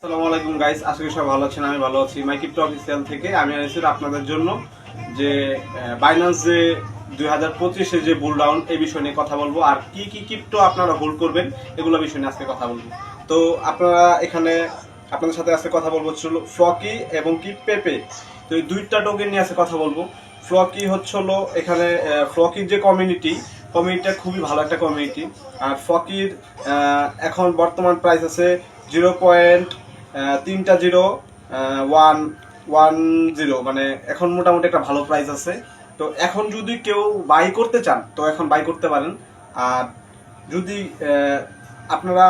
আসসালামু আলাইকুম গাইস, আশা করি সবাই ভালো আছেন। আমি ভালো আছি। মাই ক্রিপ্টো অফিসিয়াল থেকে আমি আনিছি আপনাদের জন্য যে বাইন্যান্স যে 2025 যে বুল ডাউন এই বিষয় নিয়ে কথা বলবো, আর কি কি ক্রিপ্টো আপনারা হোল্ড করবেন এগুলো বিষয় নিয়ে আজকে কথা বলবো। তো আপনারা এখানে আপনাদের সাথে আজকে কথা বলবো হচ্ছিল ফ্লকি এবং কি পেপে। তো এই দুইটা টোকেন নিয়ে আজকে কথা বলবো। ফ্লকি হচ্ছিল এখানে ফ্লকির যে কমিউনিটিটা খুবই ভালো একটা কমিউনিটি। আর ফকির এখন বর্তমান প্রাইস আছে 0.30110, মানে এখন মোটামুটি একটা ভালো প্রাইস আছে। তো এখন যদি কেউ বাই করতে চান তো এখন বাই করতে পারেন। আর যদি আপনারা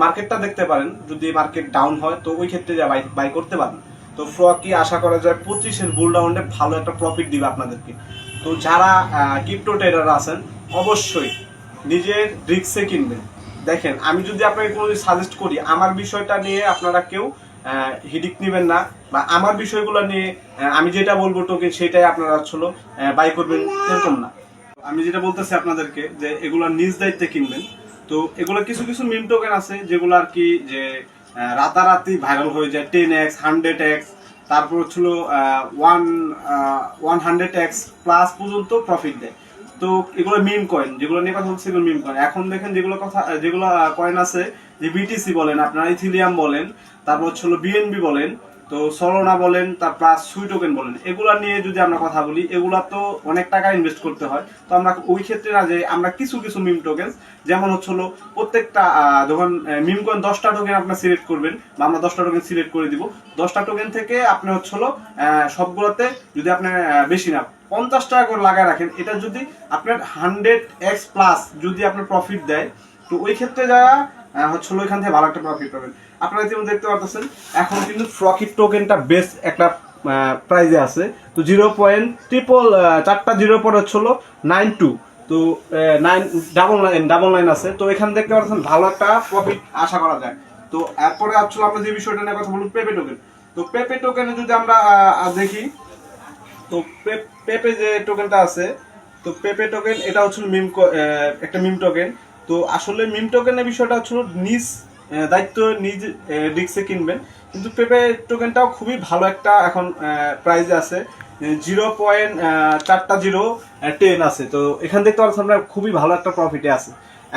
মার্কেটটা দেখতে পারেন, যদি মার্কেট ডাউন হয় তো ওই ক্ষেত্রে বাই করতে পারেন। তো ফ্লকি আশা করা যায় 25-এর বুল রাউন্ডে ভালো একটা প্রফিট দিবে আপনাদেরকে। তো যারা ক্রিপ্টো ট্রেডার আছেন অবশ্যই নিজের রিস্কে কিনবেন। দেখেন, আমি যদি আপনাকে কোনো সাজেস্ট করি, আমার বিষয়টা নিয়ে আপনারা কেউ হিডিক নেবেন না, বা আমার বিষয়গুলো নিয়ে আমি যেটা বলবো টোকেন সেটাই আপনারা আসলে বাই করবেন এরকম না। আমি যেটা বলতেছি আপনাদেরকে যে এগুলো নিজ দায়িত্বে কিনবেন। তো এগুলো কিছু কিছু মিম টোকেন আছে যেগুলো আর কি যে রাতারাতি ভাইরাল হয়ে যায়, 10x 100x, তারপর হচ্ছিল 100x প্লাস পর্যন্ত প্রফিট দেয়। তো এগুলো মিম কয়েন, যেগুলো নিয়ে কথা বলছি এগুলো মিম কয়েন। এখন দেখেন যেগুলো কয়েন আছে, যে বিটিসি বলেন, আপনারা ইথিলিয়াম বলেন, তারপর হচ্ছিল বিএনবি বলেন, তো সলোনা বলেন, তার প্লাস সুই টোকেন বলেন, এগুলা নিয়ে যদি আমরা কথা বলি এগুলা তো অনেক টাকা ইনভেস্ট করতে হয়। তো আমরা ওই ক্ষেত্রে না, যে আমরা কিছু কিছু মিম টোকেন, যেমন হচ্ছিল প্রত্যেকটা যখন মিম কয়েন 10টা টোকেন আপনার সিলেক্ট করবেন, বা আমরা 10টা টোকেন সিলেক্ট করে দিব, 10টা টোকেন থেকে আপনি হচ্ছিল সবগুলোতে যদি আপনি বেশি না 50 টাকা করে লাগায় রাখেন, এটা যদি আপনার 100x প্লাস যদি আপনার প্রফিট দেয়, তো ওই ক্ষেত্রে যারা হচ্ছিল ওইখান থেকে ভালো একটা প্রফিট পাবেন। আপনারা যেমন দেখতে পাচ্ছেন এখন কিন্তু ফ্লকির টোকেনটা বেস্ট একটা প্রাইজে আছে। তো 4টা জিরো পরে হচ্ছিল 92, তো 999 আছে। তো এখানে দেখতে পাচ্ছেন ভালো একটা প্রফিট আশা করা যায়। তো এরপরে আসলে আমরা যে বিষয়টা নিয়ে কথা বলবো পেপে টোকেন। তো পেপে টোকেনে যদি আমরা দেখি, তো পেপে যে টোকেনটা আছে, তো পেপে টোকেন এটা হচ্ছে একটা মিম টোকেন। তো আসলে মিম টোকেনের বিষয়টা হচ্ছে নিজ দায়িত্ব নিজ রিস্কে কিনবেন। কিন্তু পেপে টোকেনটাও খুবই ভালো একটা এখন প্রাইজে আছে, 0.410 আছে। তো এখান দেখতে পাচ্ছেন আমরা খুবই ভালো একটা প্রফিটে আছে।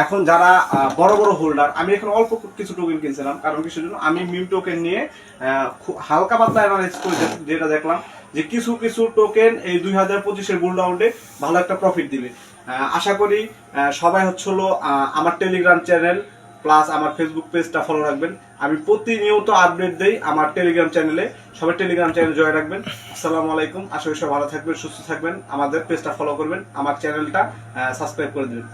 এখন যারা বড় বড় হোল্ডার, আমি এখন অল্প কিছু টোকেন কিনছিলাম, কারণ কিছুর জন্য আমি মিম টোকেন নিয়ে হালকা পাতলা অ্যানালাইজ করে যেটা দেখলাম যে কিছু কিছু টোকেন এই 2025-এর বুল রাউন্ডে ভালো একটা প্রফিট দিবে। আশা করি সবাই হচ্ছিল আমার টেলিগ্রাম চ্যানেল প্লাস আমার ফেসবুক পেজটা ফলো রাখবেন। আমি প্রতিনিয়ত আপডেট দেই আমার টেলিগ্রাম চ্যানেলে, সবাই টেলিগ্রাম চ্যানেল জয়েন রাখবেন। আসসালামু আলাইকুম, আশা করি সবাই ভালো থাকবেন, সুস্থ থাকবেন, আমাদের পেজটা ফলো করবেন, আমার চ্যানেলটা সাবস্ক্রাইব করে দেবেন।